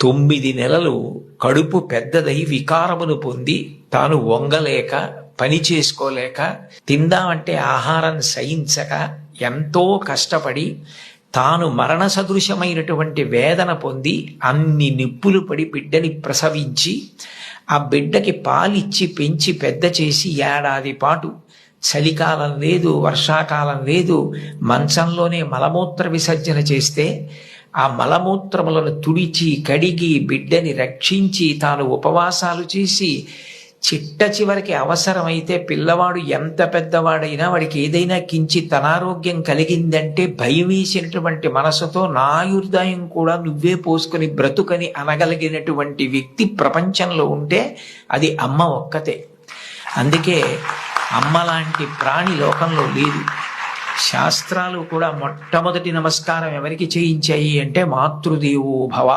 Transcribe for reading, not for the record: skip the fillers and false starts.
9 నెలలు కడుపు పెద్దదై వికారమును పొంది తాను వంగలేక పని చేసుకోలేక తిందామంటే ఆహారం సహించక ఎంతో కష్టపడి తాను మరణ సదృశమైనటువంటి వేదన పొంది అన్ని నిప్పులు పడి బిడ్డని ప్రసవించి ఆ బిడ్డకి పాలిచ్చి పెంచి పెద్ద చేసి ఏడాది పాటు చలికాలం లేదు, వర్షాకాలం లేదు, మంచంలోనే మలమూత్ర విసర్జన చేస్తే ఆ మలమూత్రములను తుడిచి కడిగి బిడ్డని రక్షించి తాను ఉపవాసాలు చేసి చిట్ట చివరికి అవసరమైతే పిల్లవాడు ఎంత పెద్దవాడైనా వాడికి ఏదైనా కించిత్ అనారోగ్యం కలిగిందంటే భయం వేసినటువంటి మనసుతో నా ఆయుర్దాయం కూడా నువ్వే పోసుకొని బ్రతుకని అనగలిగినటువంటి వ్యక్తి ప్రపంచంలో ఉంటే అది అమ్మ ఒక్కతే. అందుకే అమ్మ లాంటి ప్రాణి లోకంలో లేదు. శాస్త్రాలు కూడా మొట్టమొదటి నమస్కారం ఎవరికి చేయించాయి అంటే మాతృదేవో భవ